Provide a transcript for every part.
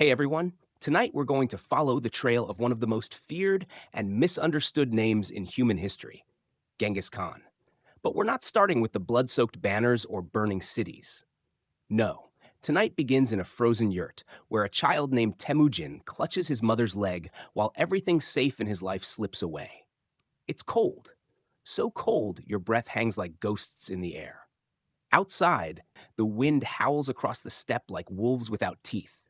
Hey everyone, tonight we're going to follow the trail of one of the most feared and misunderstood names in human history, Genghis Khan. But we're not starting with the blood soaked banners or burning cities. No, tonight begins in a frozen yurt where a child named Temujin clutches his mother's leg while everything safe in his life slips away. It's cold, so cold your breath hangs like ghosts in the air. Outside, the wind howls across the steppe like wolves without teeth.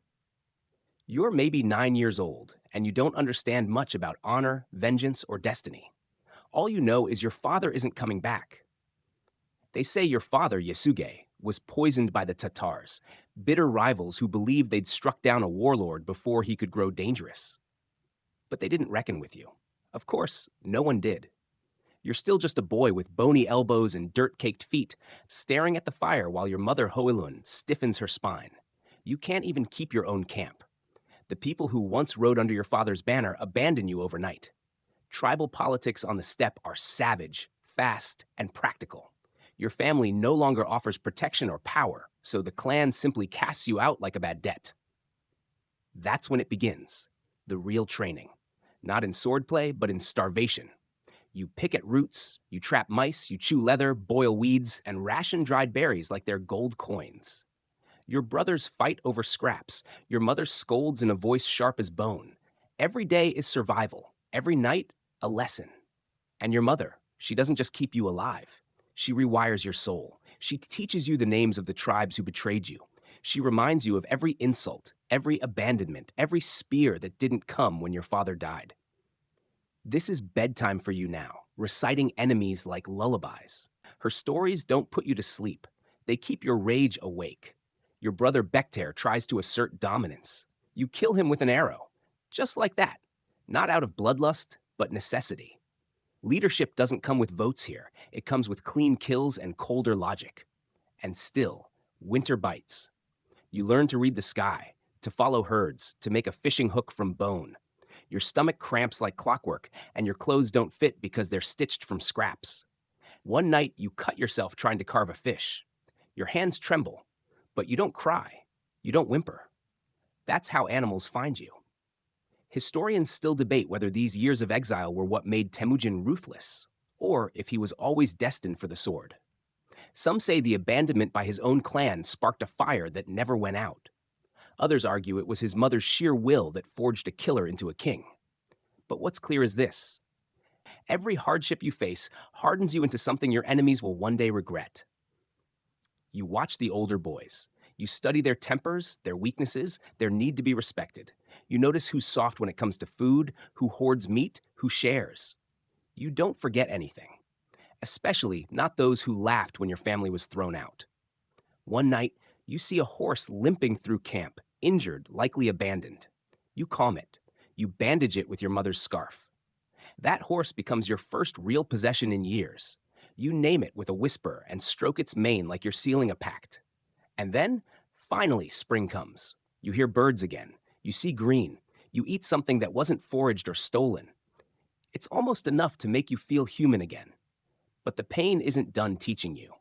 You're maybe 9 years old, and you don't understand much about honor, vengeance, or destiny. All you know is your father isn't coming back. They say your father, Yasuge, was poisoned by the Tatars, bitter rivals who believed they'd struck down a warlord before he could grow dangerous. But they didn't reckon with you. Of course, no one did. You're still just a boy with bony elbows and dirt-caked feet, staring at the fire while your mother Hoelun stiffens her spine. You can't even keep your own camp. The people who once rode under your father's banner abandon you overnight. Tribal politics on the steppe are savage, fast, and practical. Your family no longer offers protection or power, so the clan simply casts you out like a bad debt. That's when it begins, the real training. Not in swordplay, but in starvation. You pick at roots, you trap mice, you chew leather, boil weeds, and ration dried berries like they're gold coins. Your brothers fight over scraps. Your mother scolds in a voice sharp as bone. Every day is survival. Every night, a lesson. And your mother, she doesn't just keep you alive. She rewires your soul. She teaches you the names of the tribes who betrayed you. She reminds you of every insult, every abandonment, every spear that didn't come when your father died. This is bedtime for you now, reciting enemies like lullabies. Her stories don't put you to sleep. They keep your rage awake. Your brother Bekter tries to assert dominance. You kill him with an arrow. Just like that. Not out of bloodlust, but necessity. Leadership doesn't come with votes here. It comes with clean kills and colder logic. And still, winter bites. You learn to read the sky, to follow herds, to make a fishing hook from bone. Your stomach cramps like clockwork, and your clothes don't fit because they're stitched from scraps. One night, you cut yourself trying to carve a fish. Your hands tremble, but you don't cry. You don't whimper. That's how animals find you. Historians still debate whether these years of exile were what made Temujin ruthless, or if he was always destined for the sword. Some say the abandonment by his own clan sparked a fire that never went out. Others argue it was his mother's sheer will that forged a killer into a king. But what's clear is this: every hardship you face hardens you into something your enemies will one day regret. You watch the older boys. You study their tempers, their weaknesses, their need to be respected. You notice who's soft when it comes to food, who hoards meat, who shares. You don't forget anything, especially not those who laughed when your family was thrown out. One night, you see a horse limping through camp, injured, likely abandoned. You calm it. You bandage it with your mother's scarf. That horse becomes your first real possession in years. You name it with a whisper and stroke its mane like you're sealing a pact. And then, finally, spring comes. You hear birds again. You see green. You eat something that wasn't foraged or stolen. It's almost enough to make you feel human again. But the pain isn't done teaching you.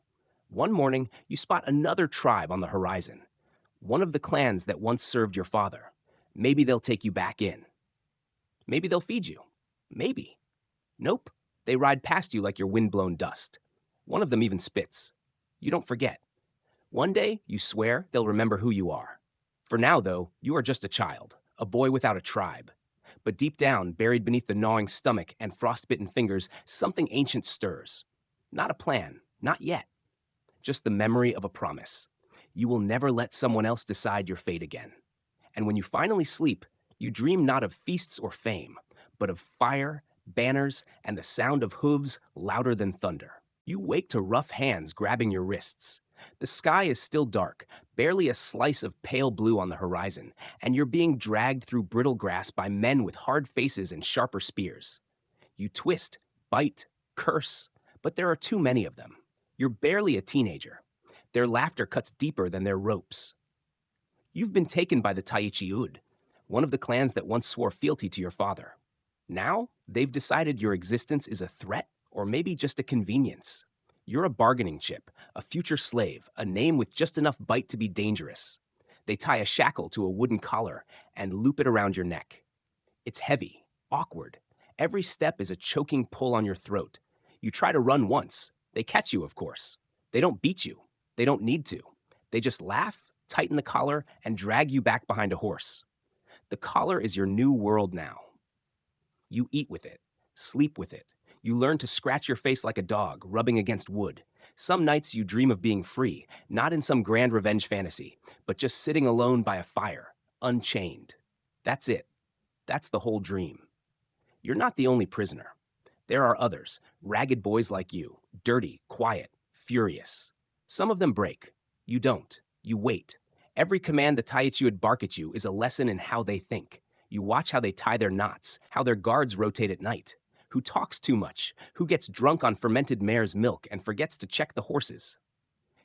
One morning, you spot another tribe on the horizon. One of the clans that once served your father. Maybe they'll take you back in. Maybe they'll feed you. Maybe. Nope. They ride past you like you're windblown dust. One of them even spits. You don't forget. One day, you swear they'll remember who you are. For now, though, you are just a child, a boy without a tribe. But deep down, buried beneath the gnawing stomach and frostbitten fingers, something ancient stirs. Not a plan, not yet. Just the memory of a promise. You will never let someone else decide your fate again. And when you finally sleep, you dream not of feasts or fame, but of fire, banners, and the sound of hooves louder than thunder. You wake to rough hands grabbing your wrists. The sky is still dark, barely a slice of pale blue on the horizon, and you're being dragged through brittle grass by men with hard faces and sharper spears. You twist, bite, curse, but there are too many of them. You're barely a teenager. Their laughter cuts deeper than their ropes. You've been taken by the Taichi-ud, one of the clans that once swore fealty to your father. Now, they've decided your existence is a threat or maybe just a convenience. You're a bargaining chip, a future slave, a name with just enough bite to be dangerous. They tie a shackle to a wooden collar and loop it around your neck. It's heavy, awkward. Every step is a choking pull on your throat. You try to run once. They catch you, of course. They don't beat you. They don't need to. They just laugh, tighten the collar, and drag you back behind a horse. The collar is your new world now. You eat with it, sleep with it. You learn to scratch your face like a dog, rubbing against wood. Some nights you dream of being free, not in some grand revenge fantasy, but just sitting alone by a fire, unchained. That's it. That's the whole dream. You're not the only prisoner. There are others, ragged boys like you, dirty, quiet, furious. Some of them break. You don't. You wait. Every command the Taichi would bark at you is a lesson in how they think. You watch how they tie their knots, how their guards rotate at night, who talks too much, who gets drunk on fermented mare's milk and forgets to check the horses.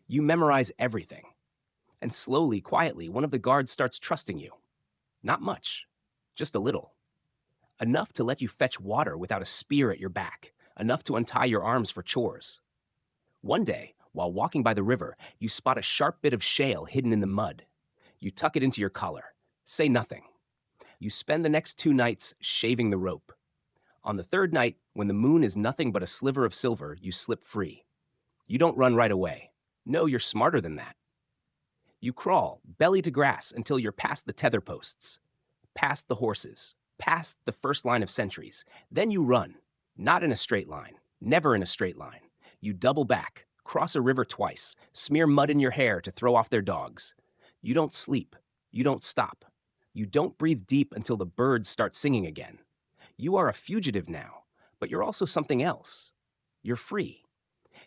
You memorize everything. And slowly, quietly, one of the guards starts trusting you. Not much, just a little. Enough to let you fetch water without a spear at your back, enough to untie your arms for chores. One day, while walking by the river, you spot a sharp bit of shale hidden in the mud. You tuck it into your collar. Say nothing. You spend the next 2 nights shaving the rope. On the 3rd night, when the moon is nothing but a sliver of silver, you slip free. You don't run right away. No, you're smarter than that. You crawl, belly to grass, until you're past the tether posts, past the horses, past the first line of sentries. Then you run, not in a straight line, never in a straight line. You double back, cross a river twice, smear mud in your hair to throw off their dogs. You don't sleep. You don't stop. You don't breathe deep until the birds start singing again. You are a fugitive now, but you're also something else. You're free.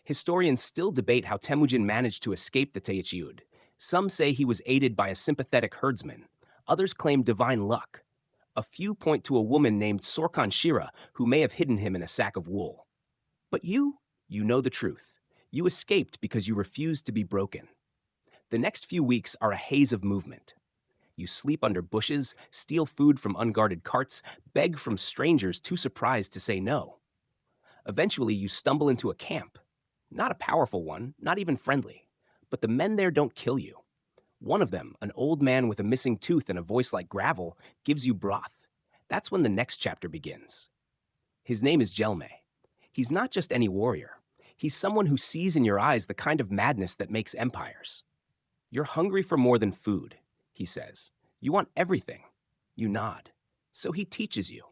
Historians still debate how Temujin managed to escape the Teichiud. Some say he was aided by a sympathetic herdsman. Others claim divine luck. A few point to a woman named Sorkan Shira who may have hidden him in a sack of wool. But you know the truth. You escaped because you refused to be broken. The next few weeks are a haze of movement. You sleep under bushes, steal food from unguarded carts, beg from strangers too surprised to say no. Eventually, you stumble into a camp. Not a powerful one, not even friendly. But the men there don't kill you. One of them, an old man with a missing tooth and a voice like gravel, gives you broth. That's when the next chapter begins. His name is Jelme. He's not just any warrior. He's someone who sees in your eyes the kind of madness that makes empires. You're hungry for more than food, he says. You want everything. You nod. So he teaches you.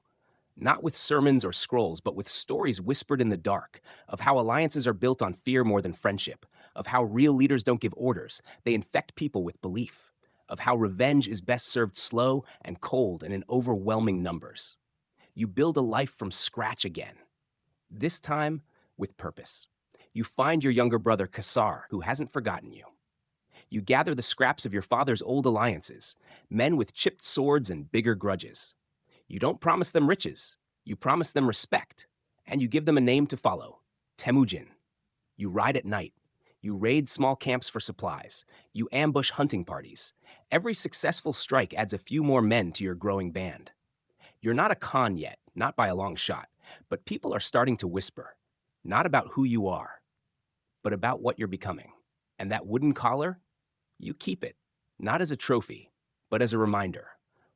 Not with sermons or scrolls, but with stories whispered in the dark, of how alliances are built on fear more than friendship, of how real leaders don't give orders, they infect people with belief, of how revenge is best served slow and cold and in overwhelming numbers. You build a life from scratch again. This time, with purpose. You find your younger brother, Kassar, who hasn't forgotten you. You gather the scraps of your father's old alliances, men with chipped swords and bigger grudges. You don't promise them riches. You promise them respect. And you give them a name to follow, Temujin. You ride at night. You raid small camps for supplies. You ambush hunting parties. Every successful strike adds a few more men to your growing band. You're not a Khan yet, not by a long shot, but people are starting to whisper, not about who you are, but about what you're becoming. And that wooden collar? You keep it, not as a trophy, but as a reminder.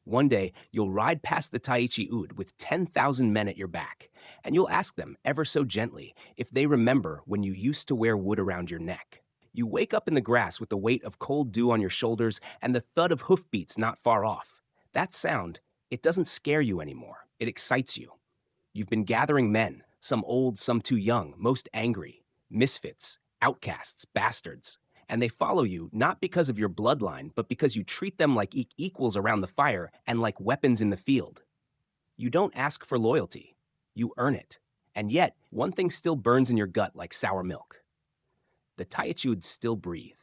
One day, you'll ride past the Taichi Ud with 10,000 men at your back, and you'll ask them, ever so gently, if they remember when you used to wear wood around your neck. You wake up in the grass with the weight of cold dew on your shoulders and the thud of hoofbeats not far off. That sound, it doesn't scare you anymore. It excites you. You've been gathering men, some old, some too young, most angry, misfits, outcasts, bastards. And they follow you not because of your bloodline, but because you treat them like equals around the fire and like weapons in the field. You don't ask for loyalty. You earn it. And yet, one thing still burns in your gut like sour milk. The Taichud still breathe,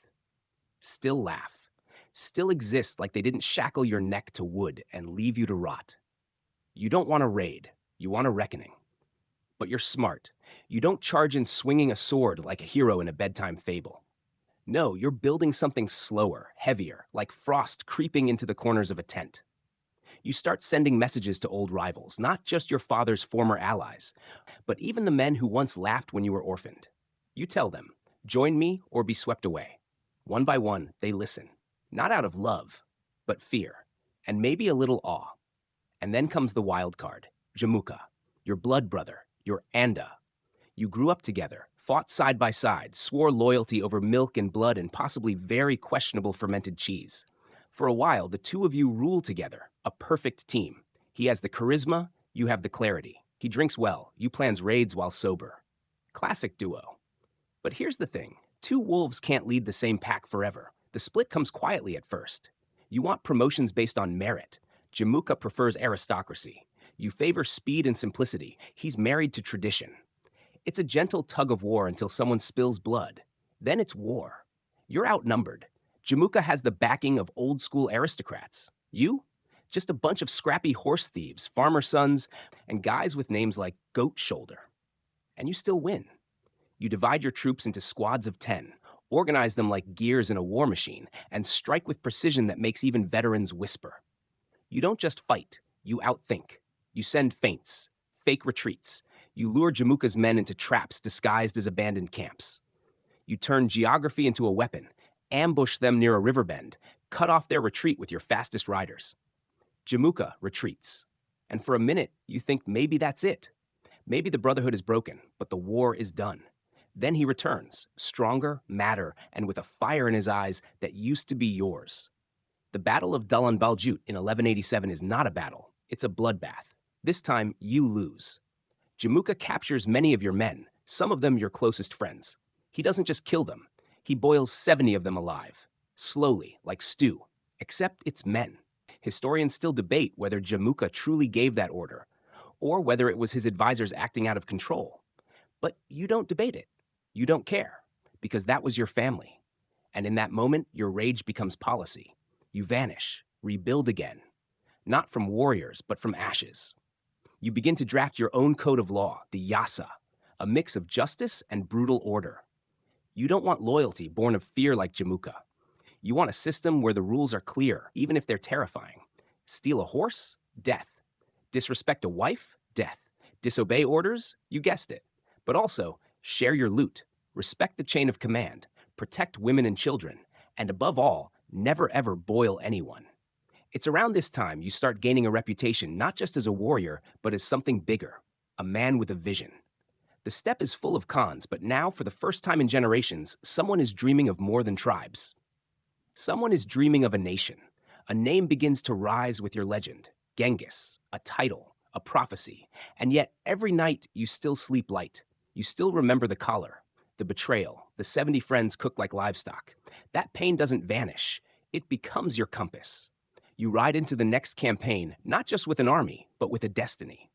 still laugh, still exist like they didn't shackle your neck to wood and leave you to rot. You don't want a raid. You want a reckoning. But you're smart. You don't charge in swinging a sword like a hero in a bedtime fable. No, you're building something slower, heavier, like frost creeping into the corners of a tent. You start sending messages to old rivals, not just your father's former allies, but even the men who once laughed when you were orphaned. You tell them, join me or be swept away. One by one, they listen. Not out of love, but fear, and maybe a little awe. And then comes the wild card, Jamuka, your blood brother, your Anda. You grew up together, fought side by side, swore loyalty over milk and blood and possibly very questionable fermented cheese. For a while, the two of you rule together, a perfect team. He has the charisma, you have the clarity. He drinks well, you plans raids while sober. Classic duo. But here's the thing, two wolves can't lead the same pack forever. The split comes quietly at first. You want promotions based on merit. Jamuka prefers aristocracy. You favor speed and simplicity. He's married to tradition. It's a gentle tug of war until someone spills blood. Then it's war. You're outnumbered. Jamuka has the backing of old school aristocrats. You? Just a bunch of scrappy horse thieves, farmer sons, and guys with names like Goat Shoulder. And you still win. You divide your troops into squads of 10, organize them like gears in a war machine, and strike with precision that makes even veterans whisper. You don't just fight, you outthink. You send feints, fake retreats. You lure Jamuka's men into traps disguised as abandoned camps. You turn geography into a weapon, ambush them near a river bend, cut off their retreat with your fastest riders. Jamuka retreats. And for a minute, you think maybe that's it. Maybe the Brotherhood is broken, but the war is done. Then he returns, stronger, madder, and with a fire in his eyes that used to be yours. The Battle of Dalan Baljut in 1187 is not a battle, it's a bloodbath. This time, you lose. Jamuka captures many of your men, some of them your closest friends. He doesn't just kill them, he boils 70 of them alive. Slowly, like stew, except it's men. Historians still debate whether Jamuka truly gave that order, or whether it was his advisors acting out of control. But you don't debate it. You don't care, because that was your family. And in that moment, your rage becomes policy. You vanish, rebuild again. Not from warriors, but from ashes. You begin to draft your own code of law, the Yasa, a mix of justice and brutal order. You don't want loyalty born of fear like Jamuka. You want a system where the rules are clear, even if they're terrifying. Steal a horse? Death. Disrespect a wife? Death. Disobey orders? You guessed it. But also, share your loot, respect the chain of command, protect women and children, and above all, never ever boil anyone. It's around this time you start gaining a reputation not just as a warrior, but as something bigger, a man with a vision. The steppe is full of cons, but now, for the first time in generations, someone is dreaming of more than tribes. Someone is dreaming of a nation. A name begins to rise with your legend. Genghis, a title, a prophecy. And yet, every night you still sleep light. You still remember the collar, the betrayal, the 70 friends cooked like livestock. That pain doesn't vanish. It becomes your compass. You ride into the next campaign, not just with an army, but with a destiny.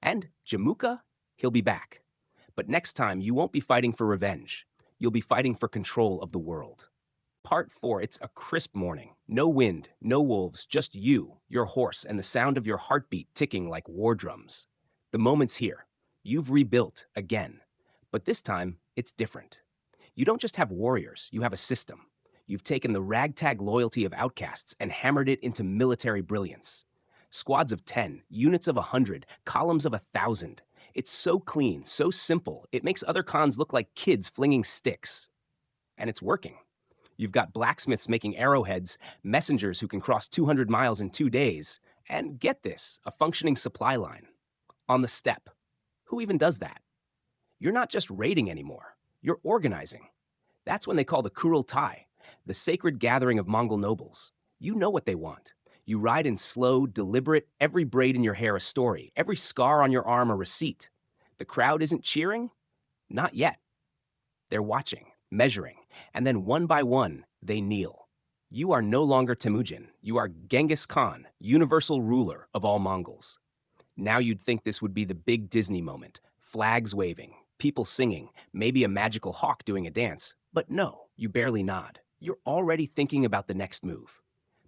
And Jamuka, he'll be back. But next time, you won't be fighting for revenge. You'll be fighting for control of the world. Part 4, it's a crisp morning. No wind, no wolves, just you, your horse, and the sound of your heartbeat ticking like war drums. The moment's here. You've rebuilt again. But this time, it's different. You don't just have warriors, you have a system. You've taken the ragtag loyalty of outcasts and hammered it into military brilliance. Squads of 10, units of 100, columns of 1,000. It's so clean, so simple, it makes other cons look like kids flinging sticks. And it's working. You've got blacksmiths making arrowheads, messengers who can cross 200 miles in 2 days, and get this, a functioning supply line. On the steppe. Who even does that? You're not just raiding anymore, you're organizing. That's when they call the Kurultai, the sacred gathering of Mongol nobles. You know what they want. You ride in slow, deliberate, every braid in your hair a story, every scar on your arm a receipt. The crowd isn't cheering? Not yet. They're watching, measuring, and then one by one, they kneel. You are no longer Temujin. You are Genghis Khan, universal ruler of all Mongols. Now you'd think this would be the big Disney moment. Flags waving, people singing, maybe a magical hawk doing a dance. But no, you barely nod. You're already thinking about the next move.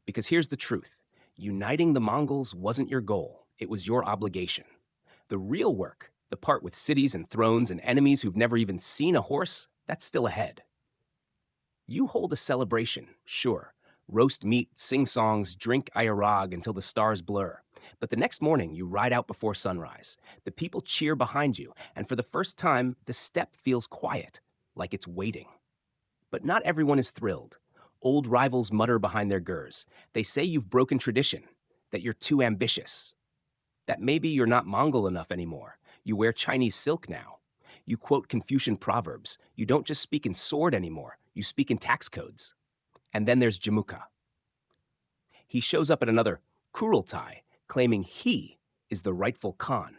Because here's the truth. Uniting the Mongols wasn't your goal. It was your obligation. The real work, the part with cities and thrones and enemies who've never even seen a horse, that's still ahead. You hold a celebration, sure. Roast meat, sing songs, drink ayarag until the stars blur. But the next morning, you ride out before sunrise. The people cheer behind you, and for the first time, the steppe feels quiet, like it's waiting. But not everyone is thrilled. Old rivals mutter behind their gurs. They say you've broken tradition, that you're too ambitious, that maybe you're not Mongol enough anymore. You wear Chinese silk now. You quote Confucian proverbs. You don't just speak in sword anymore, you speak in tax codes. And then there's Jamuka. He shows up at another Kurultai, claiming he is the rightful Khan.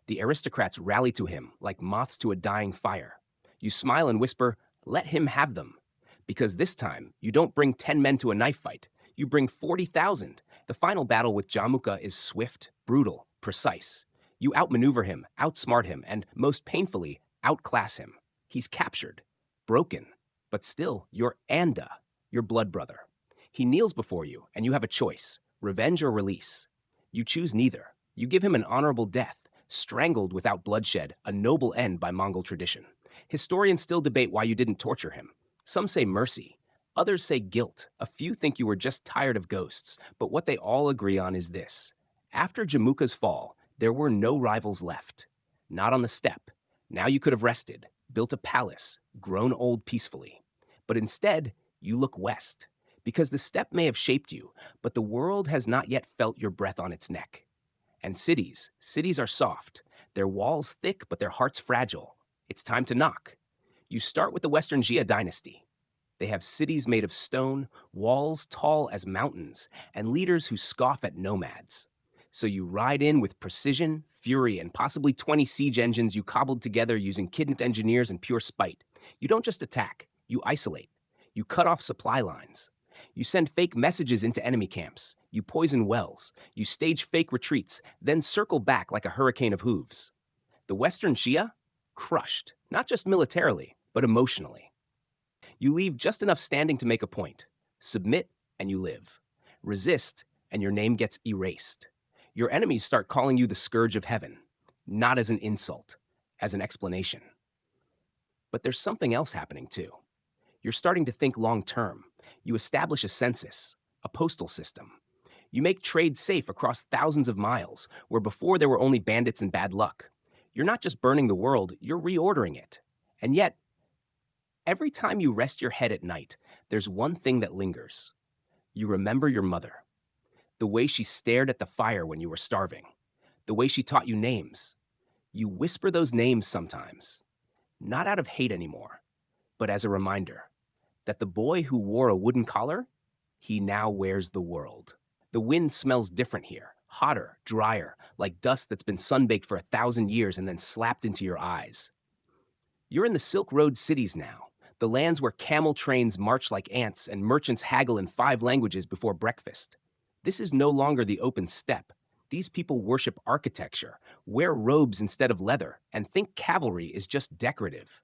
The aristocrats rally to him like moths to a dying fire. You smile and whisper, "Let him have them." Because this time, you don't bring 10 men to a knife fight. You bring 40,000. The final battle with Jamuka is swift, brutal, precise. You outmaneuver him, outsmart him, and most painfully, outclass him. He's captured, broken, but still your Anda, your blood brother. He kneels before you, and you have a choice, revenge or release. You choose neither. You give him an honorable death, strangled without bloodshed, a noble end by Mongol tradition. Historians still debate why you didn't torture him. Some say mercy. Others say guilt. A few think you were just tired of ghosts. But what they all agree on is this. After Jamuka's fall, there were no rivals left. Not on the steppe. Now you could have rested, built a palace, grown old peacefully. But instead, you look west. Because the steppe may have shaped you, but the world has not yet felt your breath on its neck. And cities are soft. Their walls thick, but their hearts fragile. It's time to knock. You start with the Western Jia dynasty. They have cities made of stone, walls tall as mountains, and leaders who scoff at nomads. So you ride in with precision, fury, and possibly 20 siege engines you cobbled together using kidnapped engineers and pure spite. You don't just attack, you isolate. You cut off supply lines. You send fake messages into enemy camps. You poison wells. You stage fake retreats, then circle back like a hurricane of hooves. The Western Shia? Crushed, not just militarily, but emotionally. You leave just enough standing to make a point. Submit, and you live. Resist, and your name gets erased. Your enemies start calling you the scourge of heaven, not as an insult, as an explanation. But there's something else happening too. You're starting to think long term. You establish a census, a postal system. You make trade safe across thousands of miles, where before there were only bandits and bad luck. You're not just burning the world, you're reordering it. And yet, every time you rest your head at night, there's one thing that lingers. You remember your mother. The way she stared at the fire when you were starving. The way she taught you names. You whisper those names sometimes. Not out of hate anymore, but as a reminder that the boy who wore a wooden collar, he now wears the world. The wind smells different here, hotter, drier, like dust that's been sunbaked for 1,000 years and then slapped into your eyes. You're in the Silk Road cities now, the lands where camel trains march like ants and merchants haggle in 5 languages before breakfast. This is no longer the open steppe. These people worship architecture, wear robes instead of leather, and think cavalry is just decorative.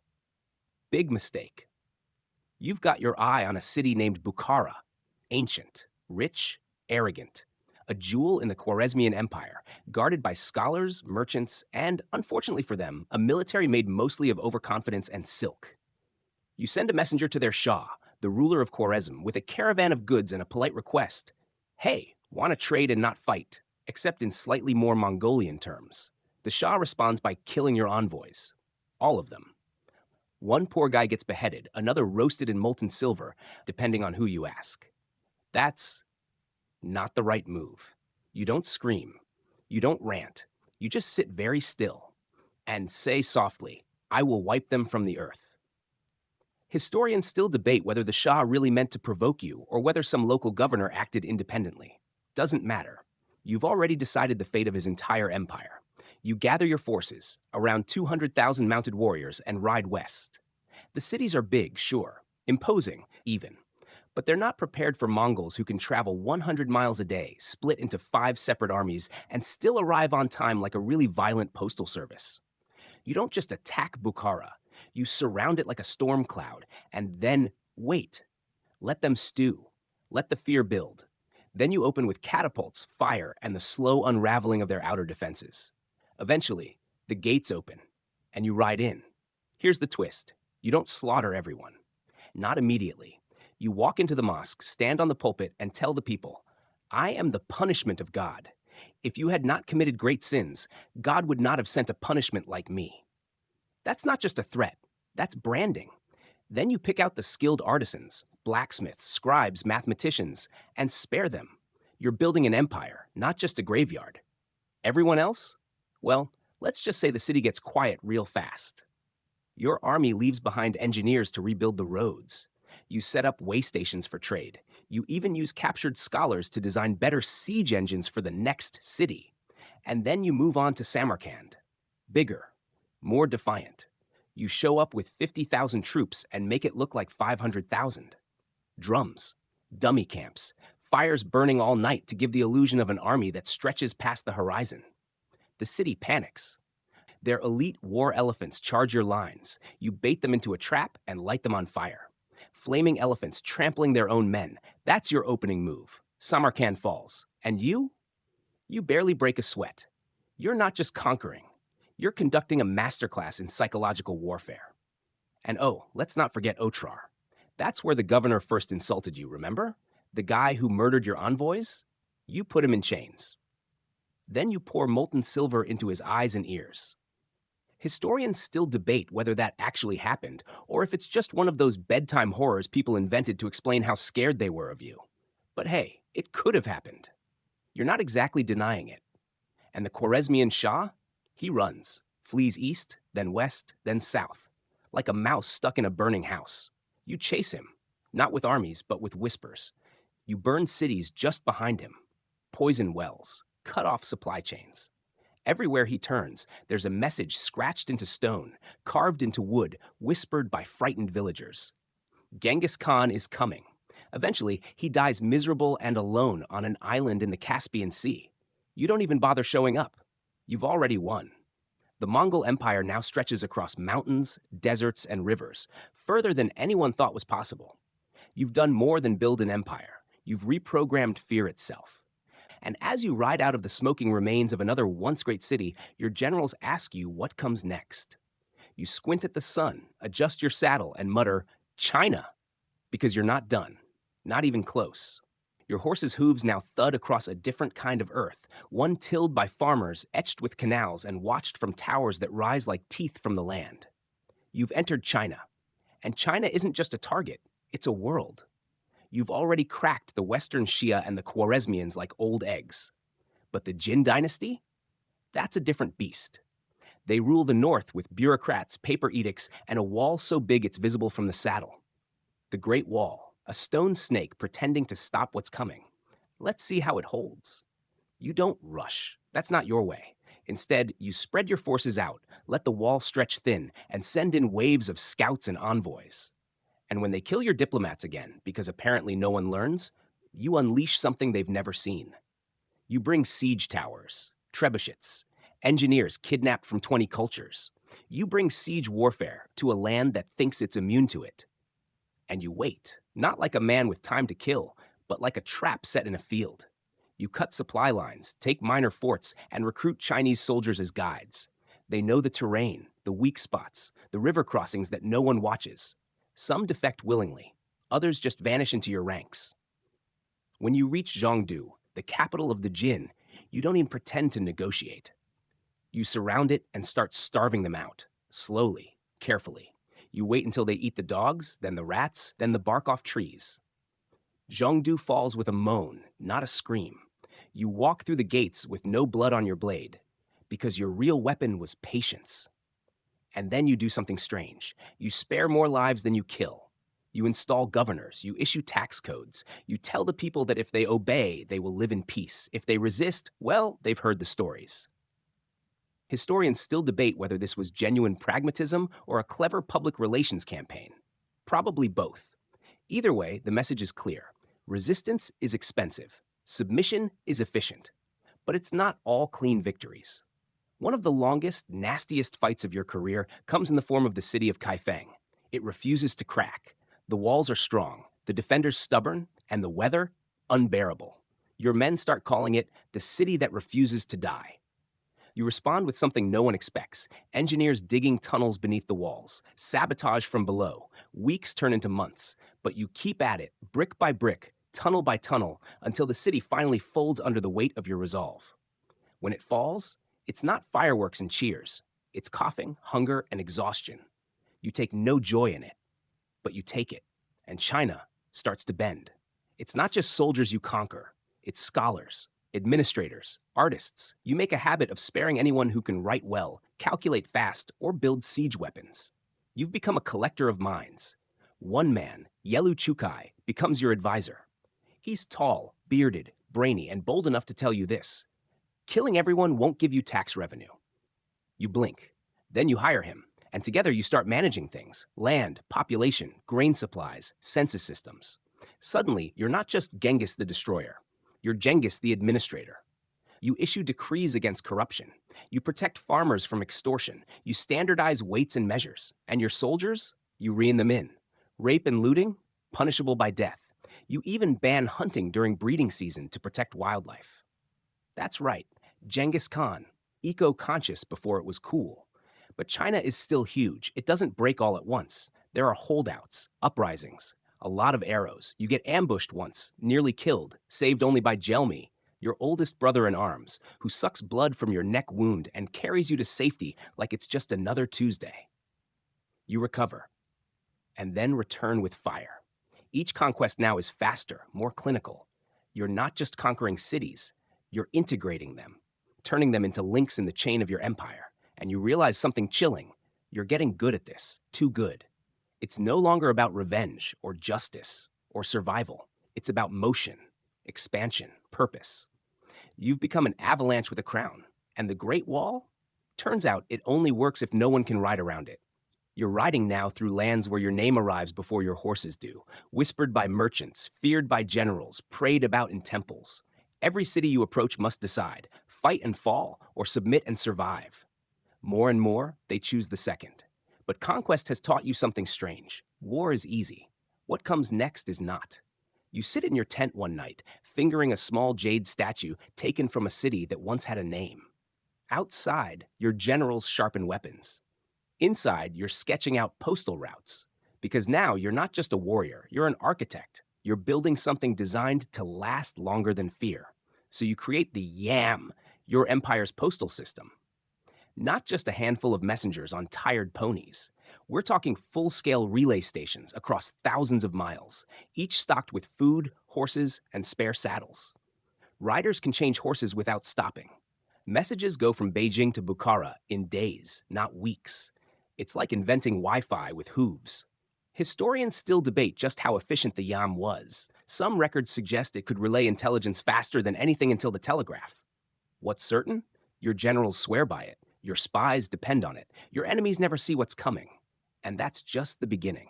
Big mistake. You've got your eye on a city named Bukhara, ancient, rich, arrogant, a jewel in the Khwarezmian Empire, guarded by scholars, merchants, and, unfortunately for them, a military made mostly of overconfidence and silk. You send a messenger to their Shah, the ruler of Khwarezm, with a caravan of goods and a polite request. Hey, want to trade and not fight, except in slightly more Mongolian terms. The Shah responds by killing your envoys. All of them. One poor guy gets beheaded, another roasted in molten silver, depending on who you ask. That's not the right move. You don't scream. You don't rant. You just sit very still and say softly, "I will wipe them from the earth." Historians still debate whether the Shah really meant to provoke you or whether some local governor acted independently. Doesn't matter. You've already decided the fate of his entire empire. You gather your forces, around 200,000 mounted warriors, and ride west. The cities are big, sure, imposing, even. But they're not prepared for Mongols who can travel 100 miles a day, split into 5 separate armies, and still arrive on time like a really violent postal service. You don't just attack Bukhara. You surround it like a storm cloud, and then wait. Let them stew. Let the fear build. Then you open with catapults, fire, and the slow unraveling of their outer defenses. Eventually, the gates open, and you ride in. Here's the twist. You don't slaughter everyone. Not immediately. You walk into the mosque, stand on the pulpit, and tell the people, "I am the punishment of God. If you had not committed great sins, God would not have sent a punishment like me." That's not just a threat. That's branding. Then you pick out the skilled artisans, blacksmiths, scribes, mathematicians, and spare them. You're building an empire, not just a graveyard. Everyone else? Well, let's just say the city gets quiet real fast. Your army leaves behind engineers to rebuild the roads. You set up way stations for trade. You even use captured scholars to design better siege engines for the next city. And then you move on to Samarkand. Bigger, more defiant. You show up with 50,000 troops and make it look like 500,000. Drums, dummy camps, fires burning all night to give the illusion of an army that stretches past the horizon. The city panics. Their elite war elephants charge your lines. You bait them into a trap and light them on fire. Flaming elephants trampling their own men. That's your opening move. Samarkand falls. And you? You barely break a sweat. You're not just conquering. You're conducting a masterclass in psychological warfare. And oh, let's not forget Otrar. That's where the governor first insulted you, remember? The guy who murdered your envoys? You put him in chains. Then you pour molten silver into his eyes and ears. Historians still debate whether that actually happened, or if it's just one of those bedtime horrors people invented to explain how scared they were of you. But hey, it could have happened. You're not exactly denying it. And the Khwarezmian Shah? He runs, flees east, then west, then south, like a mouse stuck in a burning house. You chase him, not with armies, but with whispers. You burn cities just behind him, poison wells, cut off supply chains. Everywhere he turns, there's a message scratched into stone, carved into wood, whispered by frightened villagers. Genghis Khan is coming. Eventually, he dies miserable and alone on an island in the Caspian Sea. You don't even bother showing up. You've already won. The Mongol Empire now stretches across mountains, deserts, and rivers, further than anyone thought was possible. You've done more than build an empire. You've reprogrammed fear itself. And as you ride out of the smoking remains of another once great city, your generals ask you what comes next. You squint at the sun, adjust your saddle, and mutter, "China," because you're not done, not even close. Your horse's hooves now thud across a different kind of earth, one tilled by farmers, etched with canals, and watched from towers that rise like teeth from the land. You've entered China. And China isn't just a target, it's a world. You've already cracked the Western Shia and the Khwarezmians like old eggs. But the Jin dynasty? That's a different beast. They rule the north with bureaucrats, paper edicts, and a wall so big it's visible from the saddle. The Great Wall, a stone snake pretending to stop what's coming. Let's see how it holds. You don't rush. That's not your way. Instead, you spread your forces out, let the wall stretch thin, and send in waves of scouts and envoys. And when they kill your diplomats again, because apparently no one learns, you unleash something they've never seen. You bring siege towers, trebuchets, engineers kidnapped from 20 cultures. You bring siege warfare to a land that thinks it's immune to it. And you wait, not like a man with time to kill, but like a trap set in a field. You cut supply lines, take minor forts, and recruit Chinese soldiers as guides. They know the terrain, the weak spots, the river crossings that no one watches. Some defect willingly, others just vanish into your ranks. When you reach Zhongdu, the capital of the Jin, you don't even pretend to negotiate. You surround it and start starving them out, slowly, carefully. You wait until they eat the dogs, then the rats, then the bark off trees. Zhongdu falls with a moan, not a scream. You walk through the gates with no blood on your blade, because your real weapon was patience. And then you do something strange. You spare more lives than you kill. You install governors, you issue tax codes, you tell the people that if they obey, they will live in peace. If they resist, well, they've heard the stories. Historians still debate whether this was genuine pragmatism or a clever public relations campaign. Probably both. Either way, the message is clear. Resistance is expensive. Submission is efficient. But it's not all clean victories. One of the longest, nastiest fights of your career comes in the form of the city of Kaifeng. It refuses to crack. The walls are strong, the defenders stubborn, and the weather unbearable. Your men start calling it the city that refuses to die. You respond with something no one expects. Engineers digging tunnels beneath the walls, sabotage from below. Weeks turn into months, but you keep at it, brick by brick, tunnel by tunnel, until the city finally folds under the weight of your resolve. When it falls, it's not fireworks and cheers. It's coughing, hunger, and exhaustion. You take no joy in it, but you take it. And China starts to bend. It's not just soldiers you conquer, it's scholars, administrators, artists. You make a habit of sparing anyone who can write well, calculate fast, or build siege weapons. You've become a collector of minds. One man, Yelu Chukai, becomes your advisor. He's tall, bearded, brainy, and bold enough to tell you this: killing everyone won't give you tax revenue. You blink. Then you hire him, and together you start managing things: land, population, grain supplies, census systems. Suddenly, you're not just Genghis the Destroyer. You're Genghis the Administrator. You issue decrees against corruption. You protect farmers from extortion. You standardize weights and measures. And your soldiers? You rein them in. Rape and looting? Punishable by death. You even ban hunting during breeding season to protect wildlife. That's right, Genghis Khan, eco-conscious before it was cool. But China is still huge. It doesn't break all at once. There are holdouts, uprisings, a lot of arrows. You get ambushed once, nearly killed, saved only by Jelmi, your oldest brother in arms, who sucks blood from your neck wound and carries you to safety like it's just another Tuesday. You recover, and then return with fire. Each conquest now is faster, more clinical. You're not just conquering cities, you're integrating them, turning them into links in the chain of your empire. And you realize something chilling. You're getting good at this, too good. It's no longer about revenge or justice or survival. It's about motion, expansion, purpose. You've become an avalanche with a crown. And the Great Wall? Turns out it only works if no one can ride around it. You're riding now through lands where your name arrives before your horses do, whispered by merchants, feared by generals, prayed about in temples. Every city you approach must decide, fight and fall, or submit and survive. More and more, they choose the second. But conquest has taught you something strange. War is easy. What comes next is not. You sit in your tent one night, fingering a small jade statue taken from a city that once had a name. Outside, your generals sharpen weapons. Inside, you're sketching out postal routes. Because now you're not just a warrior, you're an architect. You're building something designed to last longer than fear. So you create the YAM, your empire's postal system. Not just a handful of messengers on tired ponies. We're talking full-scale relay stations across thousands of miles, each stocked with food, horses, and spare saddles. Riders can change horses without stopping. Messages go from Beijing to Bukhara in days, not weeks. It's like inventing Wi-Fi with hooves. Historians still debate just how efficient the YAM was. Some records suggest it could relay intelligence faster than anything until the telegraph. What's certain? Your generals swear by it. Your spies depend on it. Your enemies never see what's coming. And that's just the beginning.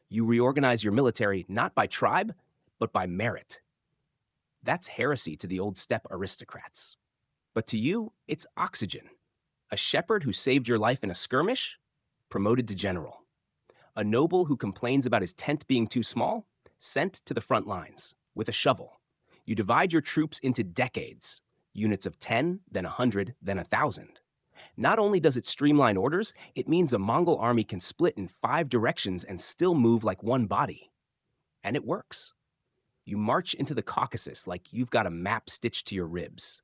You reorganize your military not by tribe, but by merit. That's heresy to the old steppe aristocrats. But to you, it's oxygen. A shepherd who saved your life in a skirmish? Promoted to general. A noble who complains about his tent being too small? Sent to the front lines with a shovel. You divide your troops into decades. Units of 10, then 100, then 1,000. Not only does it streamline orders, it means a Mongol army can split in 5 directions and still move like one body. And it works. You march into the Caucasus like you've got a map stitched to your ribs.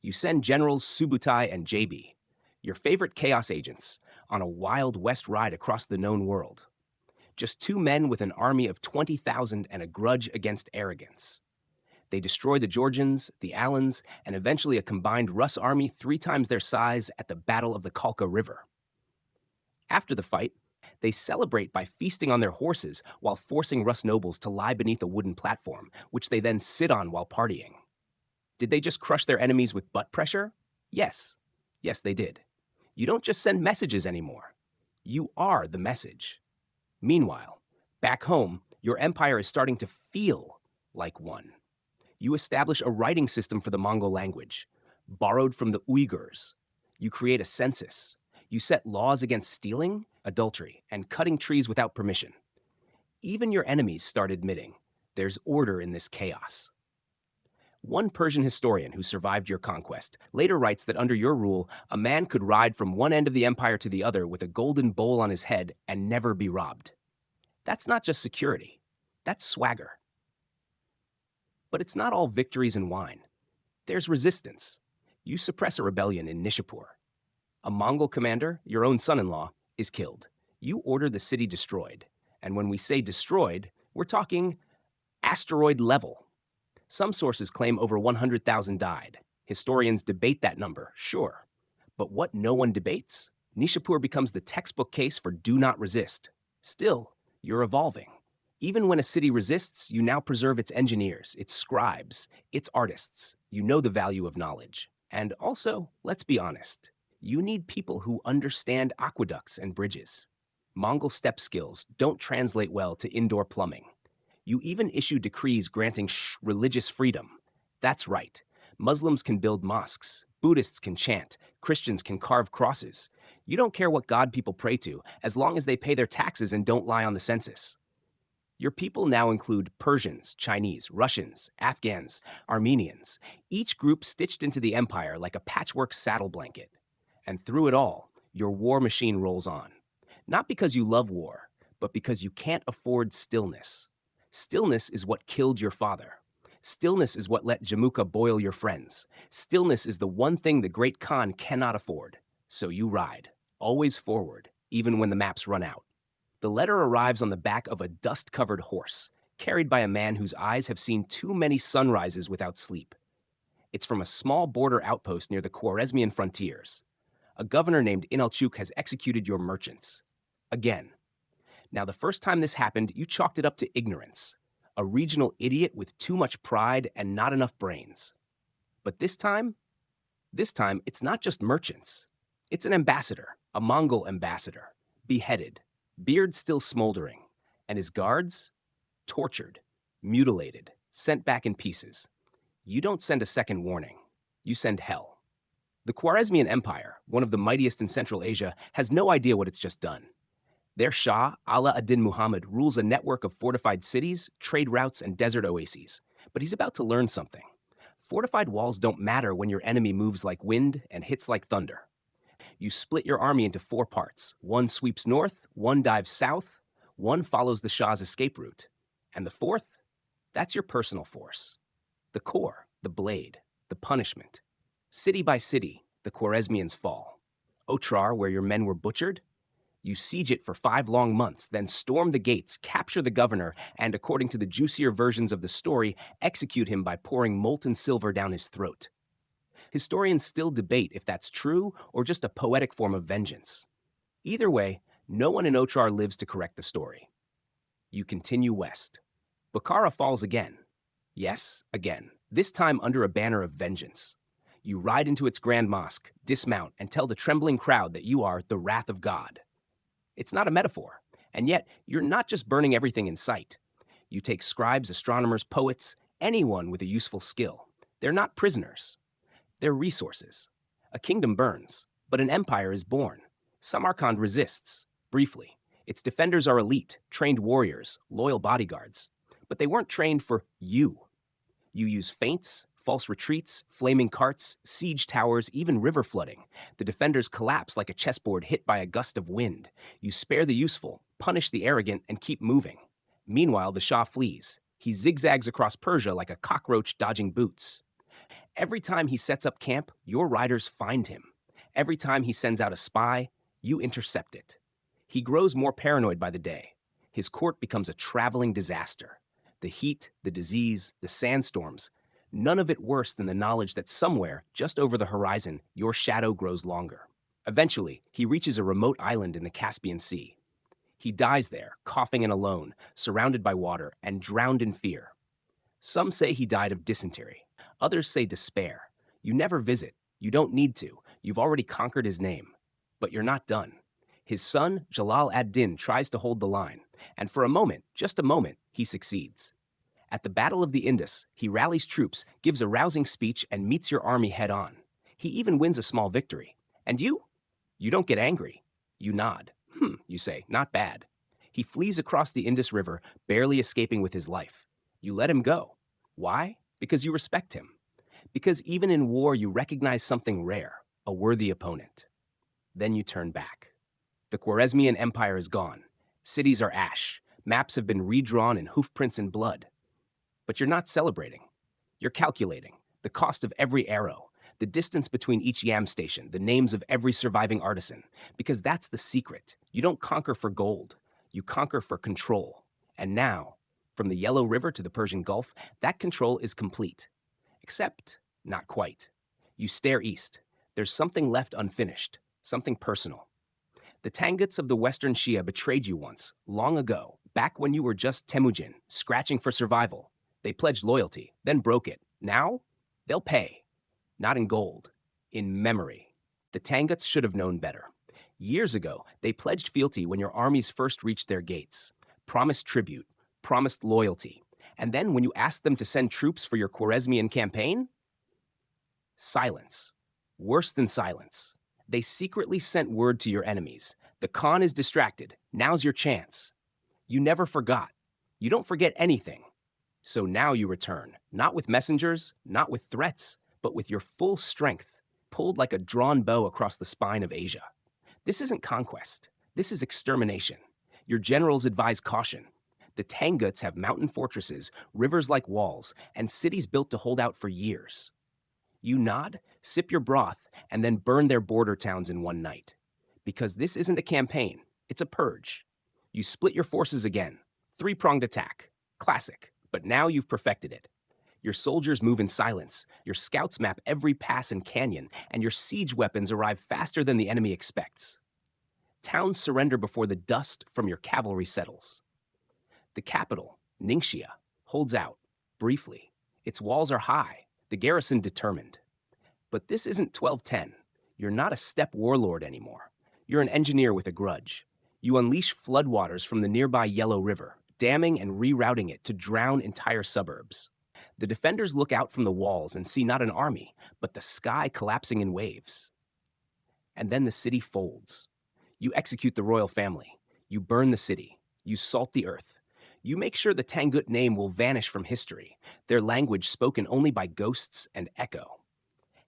You send generals Subutai and JB, your favorite chaos agents, on a wild west ride across the known world. Just 2 men with an army of 20,000 and a grudge against arrogance. They destroy the Georgians, the Alans, and eventually a combined Rus army 3 times their size at the Battle of the Kalka River. After the fight, they celebrate by feasting on their horses while forcing Rus nobles to lie beneath a wooden platform, which they then sit on while partying. Did they just crush their enemies with butt pressure? Yes. Yes, they did. You don't just send messages anymore. You are the message. Meanwhile, back home, your empire is starting to feel like one. You establish a writing system for the Mongol language, borrowed from the Uyghurs. You create a census. You set laws against stealing, adultery, and cutting trees without permission. Even your enemies start admitting there's order in this chaos. One Persian historian who survived your conquest later writes that under your rule, a man could ride from one end of the empire to the other with a golden bowl on his head and never be robbed. That's not just security. That's swagger. But it's not all victories and wine. There's resistance. You suppress a rebellion in Nishapur. A Mongol commander, your own son-in-law, is killed. You order the city destroyed. And when we say destroyed, We're talking asteroid level. Some sources claim over 100,000 died. Historians debate that number, sure. But what no one debates? Nishapur becomes the textbook case for do not resist. Still, you're evolving. Even when a city resists, you now preserve its engineers, its scribes, its artists. You know the value of knowledge. And also, let's be honest, you need people who understand aqueducts and bridges. Mongol step skills don't translate well to indoor plumbing. You even issue decrees granting religious freedom. That's right. Muslims can build mosques, Buddhists can chant, Christians can carve crosses. You don't care what God people pray to, as long as they pay their taxes and don't lie on the census. Your people now include Persians, Chinese, Russians, Afghans, Armenians, each group stitched into the empire like a patchwork saddle blanket. And through it all, your war machine rolls on. Not because you love war, but because you can't afford stillness. Stillness is what killed your father. Stillness is what let Jamuka boil your friends. Stillness is the one thing the great Khan cannot afford. So you ride, always forward, even when the maps run out. The letter arrives on the back of a dust-covered horse, carried by a man whose eyes have seen too many sunrises without sleep. It's from a small border outpost near the Khwarezmian frontiers. A governor named Inalchuk has executed your merchants. Again. Now, the first time this happened, you chalked it up to ignorance. A regional idiot with too much pride and not enough brains. But this time, it's not just merchants. It's an ambassador, a Mongol ambassador, beheaded, beard still smoldering, and his guards, tortured, mutilated, sent back in pieces. You don't send a second warning. You send hell. The Khwarezmian Empire, one of the mightiest in Central Asia, has no idea what it's just done. Their Shah, Ala ad-Din Muhammad, rules a network of fortified cities, trade routes, and desert oases. But he's about to learn something. Fortified walls don't matter when your enemy moves like wind and hits like thunder. You split your army into 4 parts. One sweeps north, one dives south, one follows the Shah's escape route. And the 4th? That's your personal force. The core, the blade, the punishment. City by city, the Khwarezmians fall. Otrar, where your men were butchered? You siege it for 5 long months, then storm the gates, capture the governor, and according to the juicier versions of the story, execute him by pouring molten silver down his throat. Historians still debate if that's true or just a poetic form of vengeance. Either way, no one in Otrar lives to correct the story. You continue west. Bukhara falls again. Yes, again, this time under a banner of vengeance. You ride into its grand mosque, dismount, and tell the trembling crowd that you are the wrath of God. It's not a metaphor, and yet you're not just burning everything in sight. You take scribes, astronomers, poets, anyone with a useful skill. They're not prisoners. They're resources. A kingdom burns, but an empire is born. Samarkand resists, briefly. Its defenders are elite, trained warriors, loyal bodyguards. But they weren't trained for you. You use feints, false retreats, flaming carts, siege towers, even river flooding. The defenders collapse like a chessboard hit by a gust of wind. You spare the useful, punish the arrogant, and keep moving. Meanwhile, the Shah flees. He zigzags across Persia like a cockroach dodging boots. Every time he sets up camp, your riders find him. Every time he sends out a spy, you intercept it. He grows more paranoid by the day. His court becomes a traveling disaster. The heat, the disease, the sandstorms, none of it worse than the knowledge that somewhere, just over the horizon, your shadow grows longer. Eventually, he reaches a remote island in the Caspian Sea. He dies there, coughing and alone, surrounded by water, and drowned in fear. Some say he died of dysentery. Others say despair. You never visit. You don't need to. You've already conquered his name. But you're not done. His son, Jalal ad-Din, tries to hold the line. And for a moment, just a moment, he succeeds. At the Battle of the Indus, he rallies troops, gives a rousing speech, and meets your army head-on. He even wins a small victory. And you? You don't get angry. You nod. You say, not bad. He flees across the Indus River, barely escaping with his life. You let him go. Why? Because you respect him. Because even in war, you recognize something rare, a worthy opponent. Then you turn back. The Khwarezmian Empire is gone. Cities are ash. Maps have been redrawn in hoofprints and blood. But you're not celebrating. You're calculating the cost of every arrow, the distance between each yam station, the names of every surviving artisan. Because that's the secret. You don't conquer for gold. You conquer for control. And now, From the Yellow River to the Persian Gulf, that control is complete. Except, not quite. You stare east. There's something left unfinished, something personal. The Tanguts of the Western Shia betrayed you once, long ago, back when you were just Temujin, scratching for survival. They pledged loyalty, then broke it. Now, they'll pay. Not in gold, in memory. The Tanguts should have known better. Years ago, they pledged fealty when your armies first reached their gates, promised tribute, promised loyalty. And then when you asked them to send troops for your Khwarezmian campaign? Silence. Worse than silence. They secretly sent word to your enemies. The Khan is distracted. Now's your chance. You never forgot. You don't forget anything. So now you return, not with messengers, not with threats, but with your full strength, pulled like a drawn bow across the spine of Asia. This isn't conquest. This is extermination. Your generals advise caution. The Tanguts have mountain fortresses, rivers like walls, and cities built to hold out for years. You nod, sip your broth, and then burn their border towns in one night. Because this isn't a campaign, it's a purge. You split your forces again. Three-pronged attack. Classic, but now you've perfected it. Your soldiers move in silence, your scouts map every pass and canyon, and your siege weapons arrive faster than the enemy expects. Towns surrender before the dust from your cavalry settles. The capital, Ningxia, holds out, briefly. Its walls are high, the garrison determined. But this isn't 1210. You're not a steppe warlord anymore. You're an engineer with a grudge. You unleash floodwaters from the nearby Yellow River, damming and rerouting it to drown entire suburbs. The defenders look out from the walls and see not an army, but the sky collapsing in waves. And then the city folds. You execute the royal family. You burn the city. You salt the earth. You make sure the Tangut name will vanish from history, their language spoken only by ghosts and echo.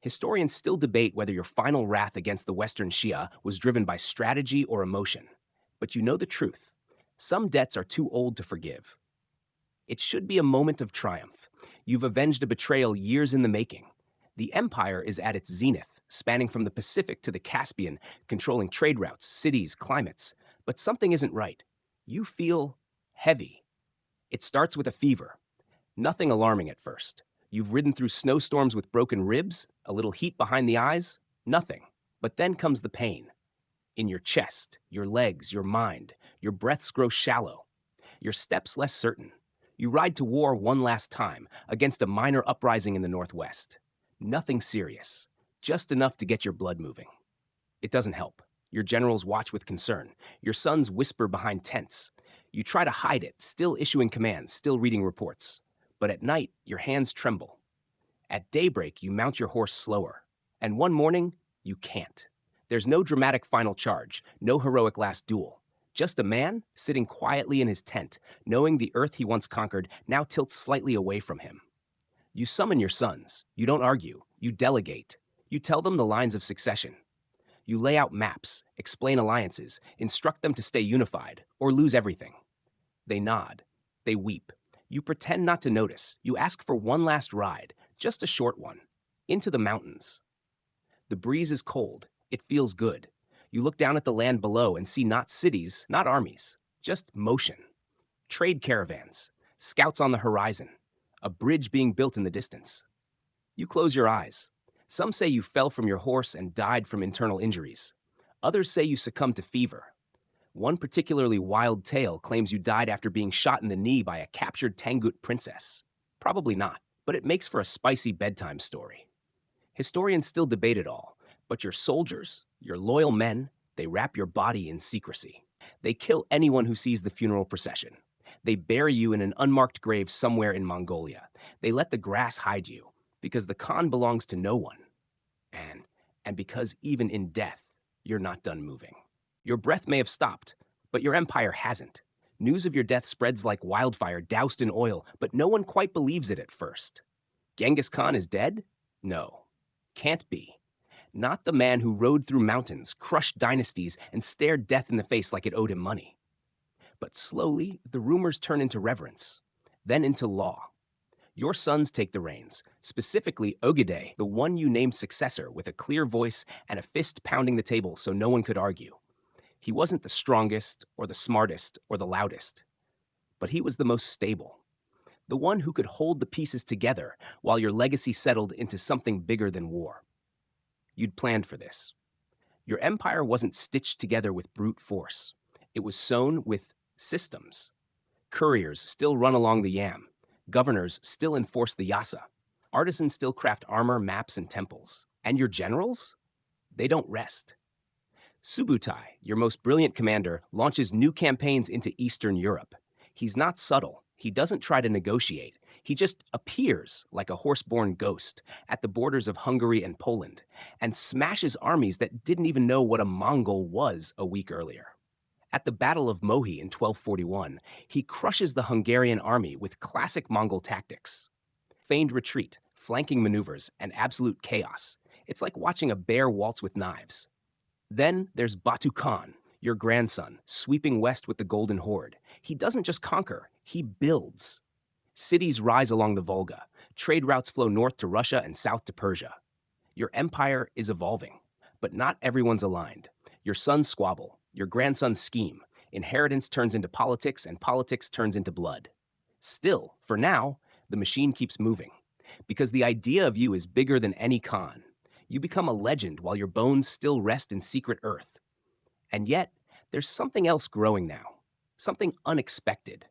Historians still debate whether your final wrath against the Western Shia was driven by strategy or emotion. But you know the truth. Some debts are too old to forgive. It should be a moment of triumph. You've avenged a betrayal years in the making. The empire is at its zenith, spanning from the Pacific to the Caspian, controlling trade routes, cities, climates. But something isn't right. You feel heavy. It starts with a fever. Nothing alarming at first. You've ridden through snowstorms with broken ribs, a little heat behind the eyes, nothing. But then comes the pain. In your chest, your legs, your mind, your breaths grow shallow. Your steps less certain. You ride to war one last time, against a minor uprising in the northwest. Nothing serious, just enough to get your blood moving. It doesn't help. Your generals watch with concern. Your sons whisper behind tents. You try to hide it, still issuing commands, still reading reports. But at night, your hands tremble. At daybreak, you mount your horse slower. And one morning, you can't. There's no dramatic final charge, no heroic last duel. Just a man sitting quietly in his tent, knowing the earth he once conquered now tilts slightly away from him. You summon your sons. You don't argue. You delegate. You tell them the lines of succession. You lay out maps, explain alliances, instruct them to stay unified, or lose everything. They nod. They weep. You pretend not to notice. You ask for one last ride, just a short one, into the mountains. The breeze is cold. It feels good. You look down at the land below and see not cities, not armies, just motion. Trade caravans, scouts on the horizon, a bridge being built in the distance. You close your eyes. Some say you fell from your horse and died from internal injuries. Others say you succumbed to fever. One particularly wild tale claims you died after being shot in the knee by a captured Tangut princess. Probably not, but it makes for a spicy bedtime story. Historians still debate it all, but your soldiers, your loyal men, they wrap your body in secrecy. They kill anyone who sees the funeral procession. They bury you in an unmarked grave somewhere in Mongolia. They let the grass hide you, because the Khan belongs to no one. And because even in death, you're not done moving. Your breath may have stopped, but your empire hasn't. News of your death spreads like wildfire doused in oil, but no one quite believes it at first. Genghis Khan is dead? No. Can't be. Not the man who rode through mountains, crushed dynasties, and stared death in the face like it owed him money. But slowly, the rumors turn into reverence, then into law. Your sons take the reins, specifically Ogedei, the one you named successor, with a clear voice and a fist pounding the table so no one could argue. He wasn't the strongest, or the smartest, or the loudest, but he was the most stable. the one who could hold the pieces together while your legacy settled into something bigger than war. You'd planned for this. Your empire wasn't stitched together with brute force. It was sewn with systems. Couriers still run along the Yam. Governors still enforce the Yasa. Artisans still craft armor, maps, and temples. And your generals? They don't rest. Subutai, your most brilliant commander, launches new campaigns into Eastern Europe. He's not subtle. He doesn't try to negotiate. He just appears like a horse-born ghost at the borders of Hungary and Poland and smashes armies that didn't even know what a Mongol was a week earlier. At the Battle of Mohi in 1241, he crushes the Hungarian army with classic Mongol tactics. Feigned retreat, flanking maneuvers, and absolute chaos. It's like watching a bear waltz with knives. Then there's Batu Khan, your grandson, sweeping west with the Golden Horde. He doesn't just conquer, he builds. Cities rise along the Volga. Trade routes flow north to Russia and south to Persia. Your empire is evolving, but not everyone's aligned. Your sons squabble, your grandsons scheme. Inheritance turns into politics, and politics turns into blood. Still, for now, the machine keeps moving. Because the idea of you is bigger than any Khan. You become a legend while your bones still rest in secret earth. And yet, there's something else growing now. Something unexpected.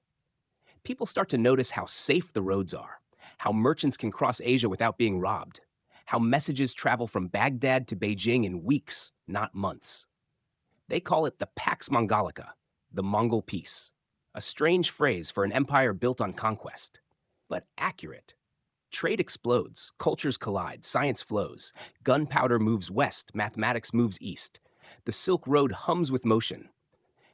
People start to notice how safe the roads are, how merchants can cross Asia without being robbed, how messages travel from Baghdad to Beijing in weeks, not months. They call it the Pax Mongolica, the Mongol peace, a strange phrase for an empire built on conquest, but accurate. Trade explodes, cultures collide, science flows, gunpowder moves west, mathematics moves east. The Silk Road hums with motion.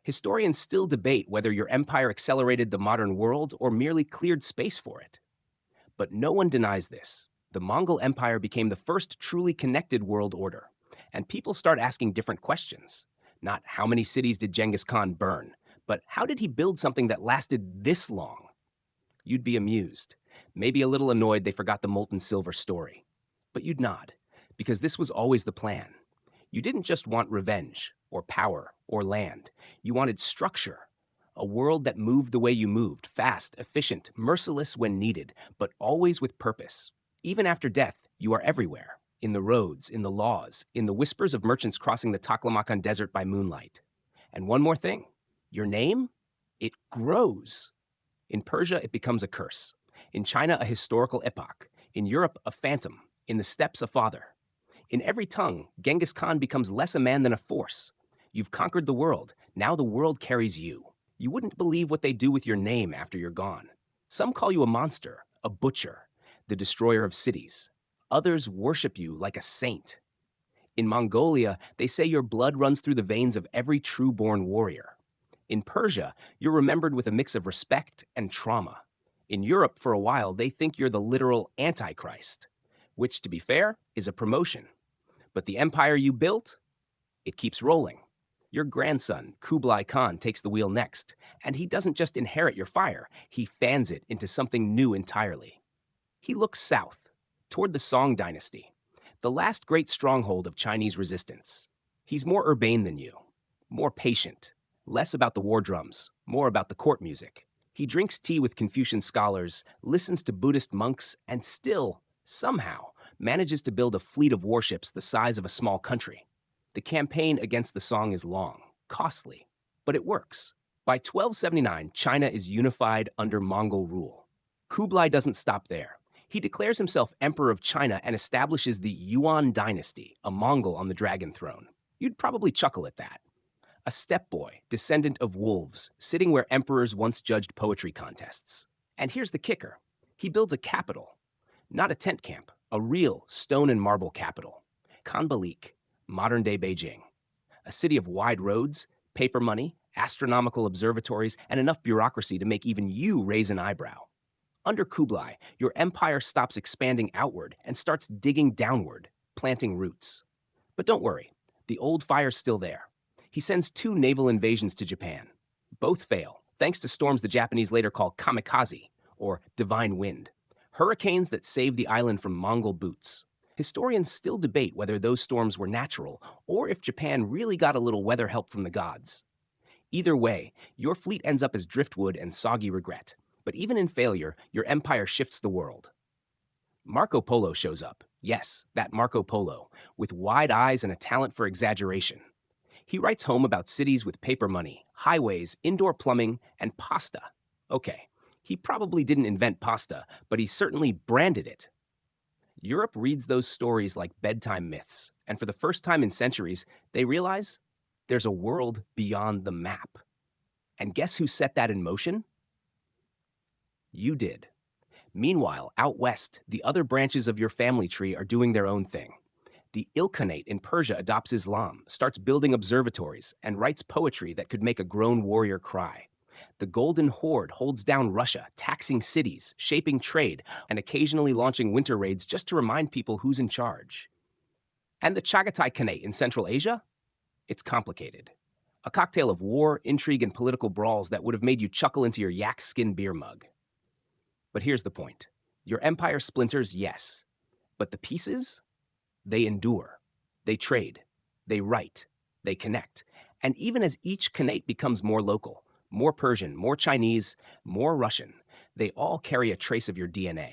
Historians still debate whether your empire accelerated the modern world or merely cleared space for it. But no one denies this. The Mongol Empire became the first truly connected world order, and people start asking different questions. Not how many cities did Genghis Khan burn, but how did he build something that lasted this long? You'd be amused, maybe a little annoyed they forgot the molten silver story. But you'd nod, because this was always the plan. You didn't just want revenge, or power, or land. You wanted structure, a world that moved the way you moved, fast, efficient, merciless when needed, but always with purpose. Even after death, you are everywhere, in the roads, in the laws, in the whispers of merchants crossing the Taklamakan Desert by moonlight. And one more thing, your name? It grows. In Persia, it becomes a curse. In China, a historical epoch. In Europe, a phantom. In the steppes, a father. In every tongue, Genghis Khan becomes less a man than a force. You've conquered the world. Now the world carries you. You wouldn't believe what they do with your name after you're gone. Some call you a monster, a butcher, the destroyer of cities. Others worship you like a saint. In Mongolia, they say your blood runs through the veins of every true-born warrior. In Persia, you're remembered with a mix of respect and trauma. In Europe, for a while, they think you're the literal Antichrist, which, to be fair, is a promotion. But the empire you built, it keeps rolling. Your grandson, Kublai Khan, takes the wheel next, and he doesn't just inherit your fire, he fans it into something new entirely. He looks south, toward the Song dynasty, the last great stronghold of Chinese resistance. He's more urbane than you, more patient, less about the war drums, more about the court music. He drinks tea with Confucian scholars, listens to Buddhist monks, and still, somehow, manages to build a fleet of warships the size of a small country. The campaign against the Song is long, costly, but it works. By 1279, China is unified under Mongol rule. Kublai doesn't stop there. He declares himself Emperor of China and establishes the Yuan dynasty, a Mongol on the dragon throne. You'd probably chuckle at that. A steppe boy, descendant of wolves, sitting where emperors once judged poetry contests. And here's the kicker. He builds a capital. Not a tent camp, a real stone and marble capital. Khanbalik, modern-day Beijing. A city of wide roads, paper money, astronomical observatories, and enough bureaucracy to make even you raise an eyebrow. Under Kublai, your empire stops expanding outward and starts digging downward, planting roots. But don't worry, the old fire's still there. He sends 2 naval invasions to Japan. Both fail, thanks to storms the Japanese later call kamikaze, or divine wind. Hurricanes that save the island from Mongol boots. Historians still debate whether those storms were natural, or if Japan really got a little weather help from the gods. Either way, your fleet ends up as driftwood and soggy regret, But even in failure, your empire shifts the world. Marco Polo shows up. Yes, that Marco Polo, with wide eyes and a talent for exaggeration. He writes home about cities with paper money, highways, indoor plumbing, and pasta. Okay, he probably didn't invent pasta, but he certainly branded it. Europe reads those stories like bedtime myths, and for the first time in centuries, they realize there's a world beyond the map. And guess who set that in motion? You did. Meanwhile, out west, the other branches of your family tree are doing their own thing. The Ilkhanate in Persia adopts Islam, starts building observatories, and writes poetry that could make a grown warrior cry. The Golden Horde holds down Russia, taxing cities, shaping trade, and occasionally launching winter raids just to remind people who's in charge. And the Chagatai Khanate in Central Asia? It's complicated. A cocktail of war, intrigue, and political brawls that would have made you chuckle into your yak skin beer mug. But here's the point. Your empire splinters, yes. But the pieces? They endure. They trade. They write. They connect. And even as each Khanate becomes more local, more Persian, more Chinese, more Russian, they all carry a trace of your DNA,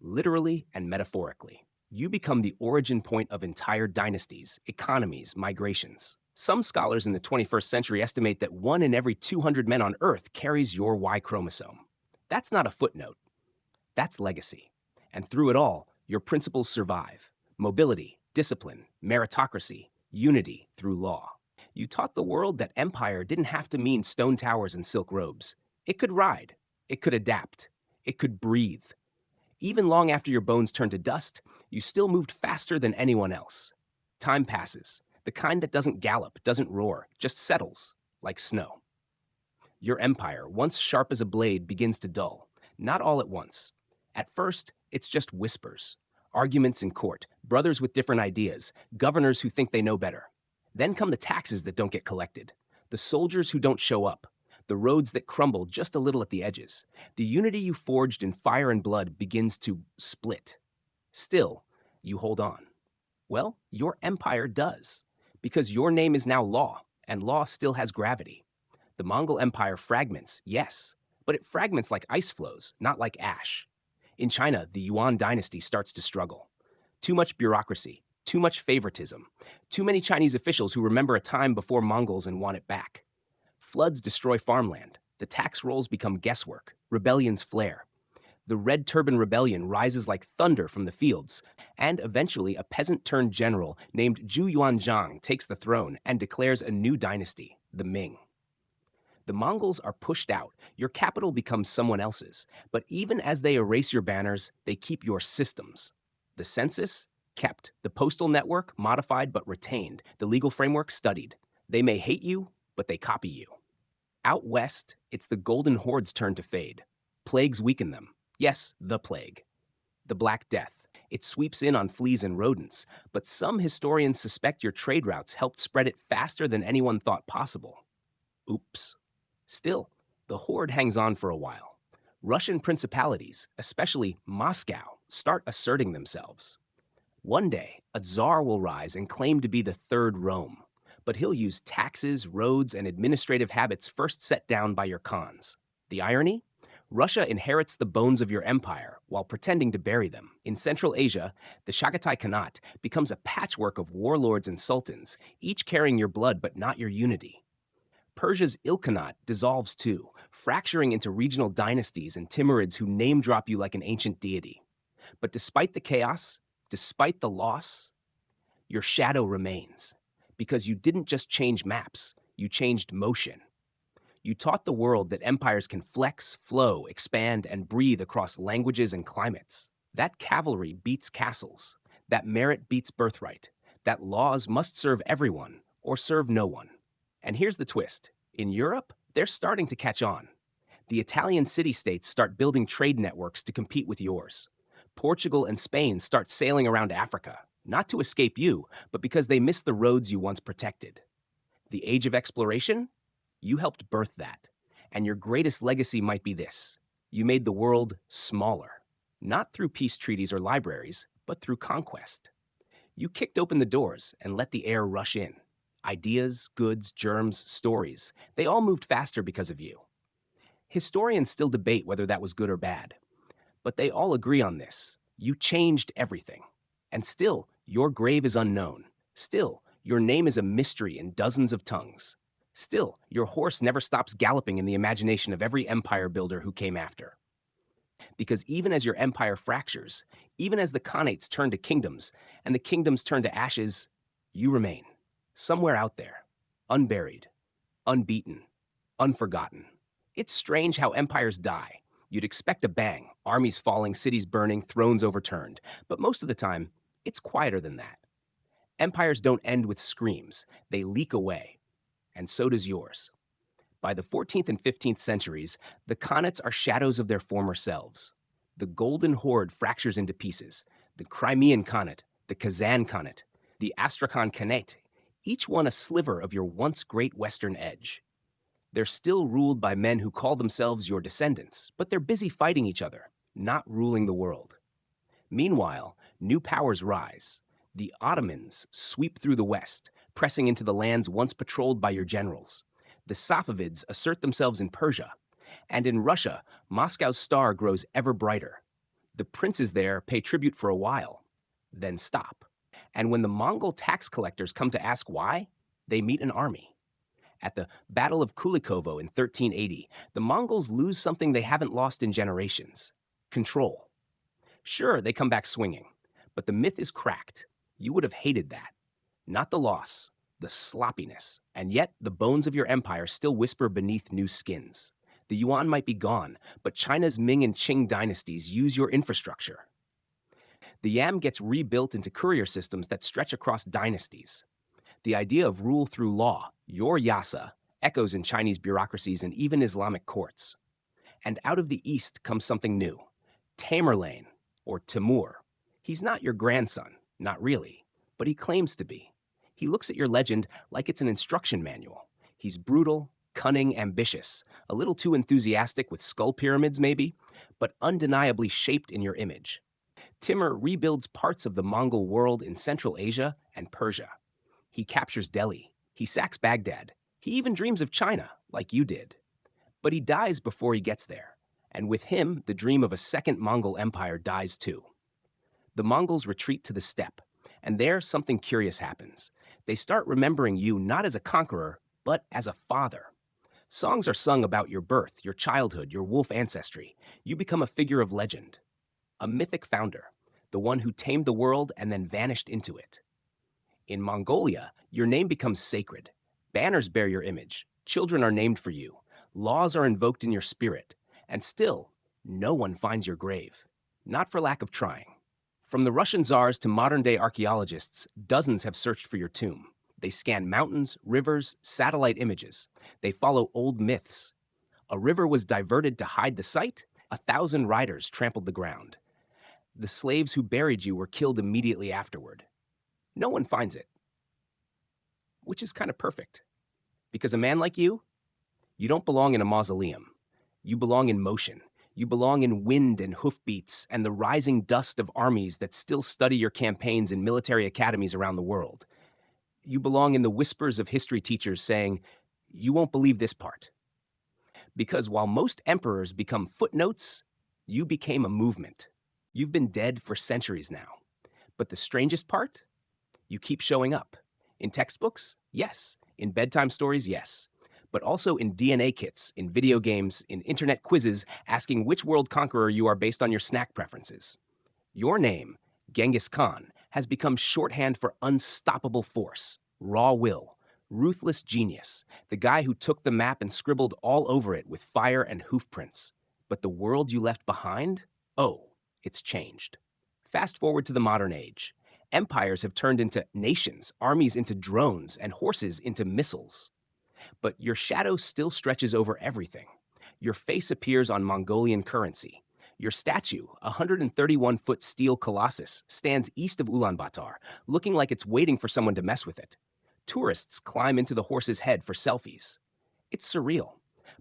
literally and metaphorically. You become the origin point of entire dynasties, economies, migrations. Some scholars in the 21st century estimate that 1 in every 200 men on Earth carries your Y chromosome. That's not a footnote. That's legacy. And through it all, your principles survive. Mobility, discipline, meritocracy, unity through law. You taught the world that empire didn't have to mean stone towers and silk robes. It could ride. It could adapt. It could breathe. Even long after your bones turned to dust, you still moved faster than anyone else. Time passes. The kind that doesn't gallop, doesn't roar, just settles, like snow. Your empire, once sharp as a blade, begins to dull. Not all at once. At first, it's just whispers. Arguments in court, brothers with different ideas, governors who think they know better. Then come the taxes that don't get collected, the soldiers who don't show up, the roads that crumble just a little at the edges. The unity you forged in fire and blood begins to split. Still, you hold on. Well, your empire does, because your name is now law, and law still has gravity. The Mongol Empire fragments, yes, but it fragments like ice flows, not like ash. In China, the Yuan dynasty starts to struggle. Too much bureaucracy, too much favoritism, too many Chinese officials who remember a time before Mongols and want it back. Floods destroy farmland. The tax rolls become guesswork. Rebellions flare. The Red Turban Rebellion rises like thunder from the fields, and eventually a peasant-turned general named Zhu Yuanzhang takes the throne and declares a new dynasty, the Ming. The Mongols are pushed out, your capital becomes someone else's, but even as they erase your banners, they keep your systems. The census? Kept. The postal network? Modified but retained. The legal framework? Studied. They may hate you, but they copy you. Out west, it's the Golden Horde's turn to fade. Plagues weaken them. Yes, the plague. The Black Death. It sweeps in on fleas and rodents, but some historians suspect your trade routes helped spread it faster than anyone thought possible. Oops. Still, the Horde hangs on for a while. Russian principalities, especially Moscow, start asserting themselves. One day, a czar will rise and claim to be the third Rome, but he'll use taxes, roads, and administrative habits first set down by your khans. The irony? Russia inherits the bones of your empire while pretending to bury them. In Central Asia, the Chagatai Khanate becomes a patchwork of warlords and sultans, each carrying your blood but not your unity. Persia's Ilkhanate dissolves too, fracturing into regional dynasties and Timurids who name-drop you like an ancient deity. But despite the chaos, despite the loss, your shadow remains. Because you didn't just change maps, you changed motion. You taught the world that empires can flex, flow, expand, and breathe across languages and climates. That cavalry beats castles. That merit beats birthright. That laws must serve everyone or serve no one. And here's the twist. In Europe, they're starting to catch on. The Italian city-states start building trade networks to compete with yours. Portugal and Spain start sailing around Africa, not to escape you, but because they miss the roads you once protected. The age of exploration? You helped birth that. And your greatest legacy might be this. You made the world smaller. Not through peace treaties or libraries, but through conquest. You kicked open the doors and let the air rush in. Ideas, goods, germs, stories. They all moved faster because of you. Historians still debate whether that was good or bad, but they all agree on this. You changed everything. And still, your grave is unknown. Still, your name is a mystery in dozens of tongues. Still, your horse never stops galloping in the imagination of every empire builder who came after. Because even as your empire fractures, even as the Khanates turn to kingdoms, and the kingdoms turn to ashes, you remain, somewhere out there, unburied, unbeaten, unforgotten. It's strange how empires die. You'd expect a bang, armies falling, cities burning, thrones overturned. But most of the time, it's quieter than that. Empires don't end with screams, they leak away. And so does yours. By the 14th and 15th centuries, the Khanates are shadows of their former selves. The Golden Horde fractures into pieces. The Crimean Khanate, the Kazan Khanate, the Astrakhan Khanate, each one a sliver of your once great western edge. They're still ruled by men who call themselves your descendants, but they're busy fighting each other, not ruling the world. Meanwhile, new powers rise. The Ottomans sweep through the west, pressing into the lands once patrolled by your generals. The Safavids assert themselves in Persia. And in Russia, Moscow's star grows ever brighter. The princes there pay tribute for a while, then stop. And when the Mongol tax collectors come to ask why, they meet an army. At the Battle of Kulikovo in 1380, the Mongols lose something they haven't lost in generations: control. Sure, they come back swinging, but the myth is cracked. You would have hated that. Not the loss, the sloppiness, and yet the bones of your empire still whisper beneath new skins. The yuan might be gone, but China's Ming and Qing dynasties use your infrastructure. The yam gets rebuilt into courier systems that stretch across dynasties. The idea of rule through law, your yasa, echoes in Chinese bureaucracies and even Islamic courts. And out of the east comes something new: Tamerlane, or Timur. He's not your grandson, not really, but he claims to be. He looks at your legend like it's an instruction manual. He's brutal, cunning, ambitious, a little too enthusiastic with skull pyramids maybe, but undeniably shaped in your image. Timur rebuilds parts of the Mongol world in Central Asia and Persia. He captures Delhi. He sacks Baghdad. He even dreams of China, like you did. But he dies before he gets there, and with him, the dream of a second Mongol empire dies too. The Mongols retreat to the steppe, and there something curious happens. They start remembering you not as a conqueror, but as a father. Songs are sung about your birth, your childhood, your wolf ancestry. You become a figure of legend, a mythic founder, the one who tamed the world and then vanished into it. In Mongolia, your name becomes sacred. Banners bear your image. Children are named for you. Laws are invoked in your spirit. And still, no one finds your grave. Not for lack of trying. From the Russian czars to modern-day archaeologists, dozens have searched for your tomb. They scan mountains, rivers, satellite images. They follow old myths. A river was diverted to hide the site. 1,000 riders trampled the ground. The slaves who buried you were killed immediately afterward. No one finds it, which is kind of perfect. Because a man like you don't belong in a mausoleum. You belong in motion. You belong in wind and hoofbeats and the rising dust of armies that still study your campaigns in military academies around the world. You belong in the whispers of history teachers saying, "You won't believe this part." Because while most emperors become footnotes, you became a movement. You've been dead for centuries now. But the strangest part? You keep showing up. In textbooks? Yes. In bedtime stories? Yes. But also in DNA kits, in video games, in internet quizzes asking which world conqueror you are based on your snack preferences. Your name, Genghis Khan, has become shorthand for unstoppable force, raw will, ruthless genius, the guy who took the map and scribbled all over it with fire and hoof prints. But the world you left behind? Oh, it's changed. Fast forward to the modern age. Empires have turned into nations, armies into drones, and horses into missiles. But your shadow still stretches over everything. Your face appears on Mongolian currency. Your statue, a 131-foot steel colossus, stands east of Ulaanbaatar, looking like it's waiting for someone to mess with it. Tourists climb into the horse's head for selfies. It's surreal.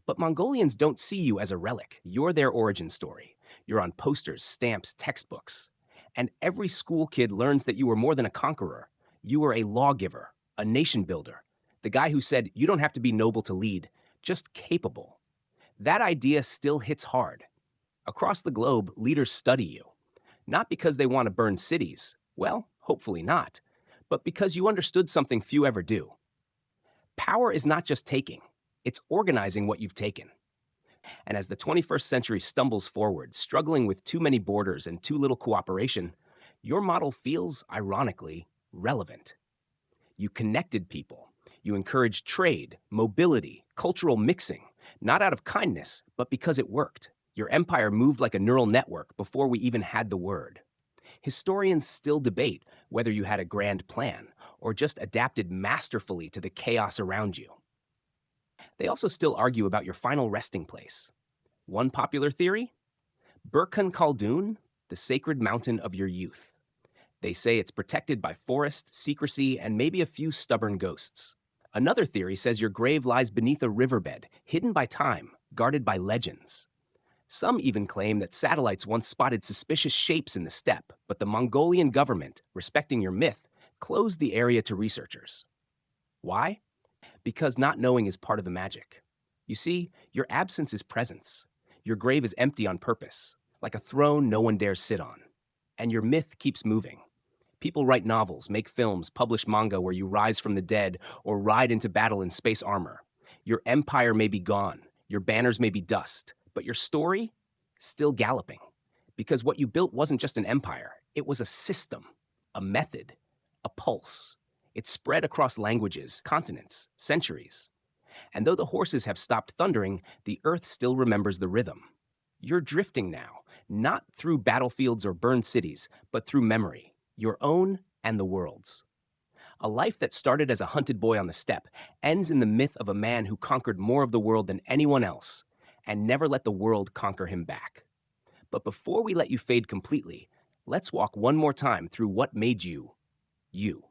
But Mongolians don't see you as a relic. You're their origin story. You're on posters, stamps, textbooks. And every school kid learns that you were more than a conqueror. You were a lawgiver, a nation builder, the guy who said you don't have to be noble to lead, just capable. That idea still hits hard. Across the globe, leaders study you, not because they want to burn cities, well, hopefully not, but because you understood something few ever do. Power is not just taking, it's organizing what you've taken. And as the 21st century stumbles forward, struggling with too many borders and too little cooperation, your model feels, ironically, relevant. You connected people. You encouraged trade, mobility, cultural mixing, not out of kindness, but because it worked. Your empire moved like a neural network before we even had the word. Historians still debate whether you had a grand plan or just adapted masterfully to the chaos around you. They also still argue about your final resting place. One popular theory? Burkhan Khaldun, the sacred mountain of your youth. They say it's protected by forest, secrecy, and maybe a few stubborn ghosts. Another theory says your grave lies beneath a riverbed, hidden by time, guarded by legends. Some even claim that satellites once spotted suspicious shapes in the steppe, but the Mongolian government, respecting your myth, closed the area to researchers. Why? Because not knowing is part of the magic. You see, your absence is presence. Your grave is empty on purpose, like a throne no one dares sit on. And your myth keeps moving. People write novels, make films, publish manga where you rise from the dead or ride into battle in space armor. Your empire may be gone, your banners may be dust, but your story? Still galloping. Because what you built wasn't just an empire, it was a system, a method, a pulse. It spread across languages, continents, centuries. And though the horses have stopped thundering, the earth still remembers the rhythm. You're drifting now, not through battlefields or burned cities, but through memory, your own and the world's. A life that started as a hunted boy on the steppe ends in the myth of a man who conquered more of the world than anyone else and never let the world conquer him back. But before we let you fade completely, let's walk one more time through what made you, you.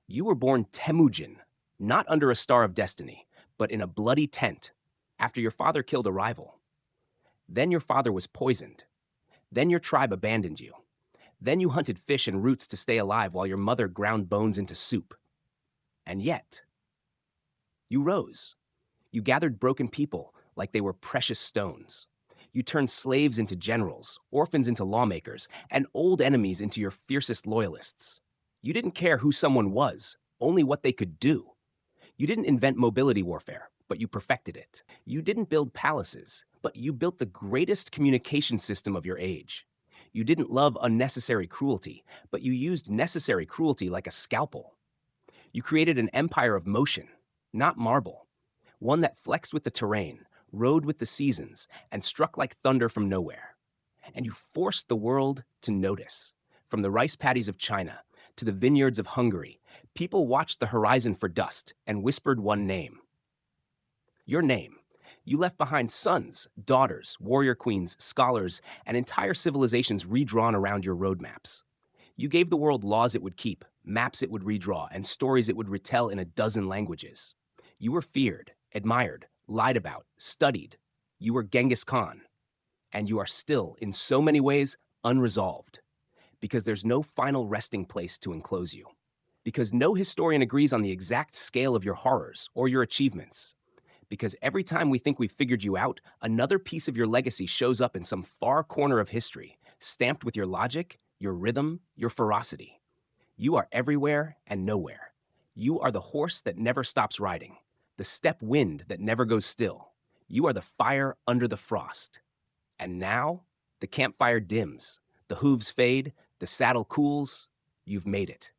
You were born Temujin, not under a star of destiny, but in a bloody tent, after your father killed a rival. Then your father was poisoned. Then your tribe abandoned you. Then you hunted fish and roots to stay alive while your mother ground bones into soup. And yet, you rose. You gathered broken people like they were precious stones. You turned slaves into generals, orphans into lawmakers, and old enemies into your fiercest loyalists. You didn't care who someone was, only what they could do. You didn't invent mobility warfare, but you perfected it. You didn't build palaces, but you built the greatest communication system of your age. You didn't love unnecessary cruelty, but you used necessary cruelty like a scalpel. You created an empire of motion, not marble, one that flexed with the terrain, rode with the seasons, and struck like thunder from nowhere. And you forced the world to notice. From the rice paddies of China to the vineyards of Hungary, people watched the horizon for dust and whispered one name. Your name. You left behind sons, daughters, warrior queens, scholars, and entire civilizations redrawn around your roadmaps. You gave the world laws it would keep, maps it would redraw, and stories it would retell in a dozen languages. You were feared, admired, lied about, studied. You were Genghis Khan. And you are still, in so many ways, unresolved. Because there's no final resting place to enclose you. Because no historian agrees on the exact scale of your horrors or your achievements. Because every time we think we've figured you out, another piece of your legacy shows up in some far corner of history, stamped with your logic, your rhythm, your ferocity. You are everywhere and nowhere. You are the horse that never stops riding, the steppe wind that never goes still. You are the fire under the frost. And now, the campfire dims, the hooves fade, the saddle cools. You've made it.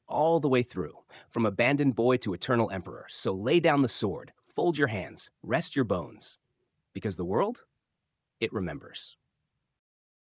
All the way through, from abandoned boy to eternal emperor. So lay down the sword, fold your hands, rest your bones. Because the world, it remembers.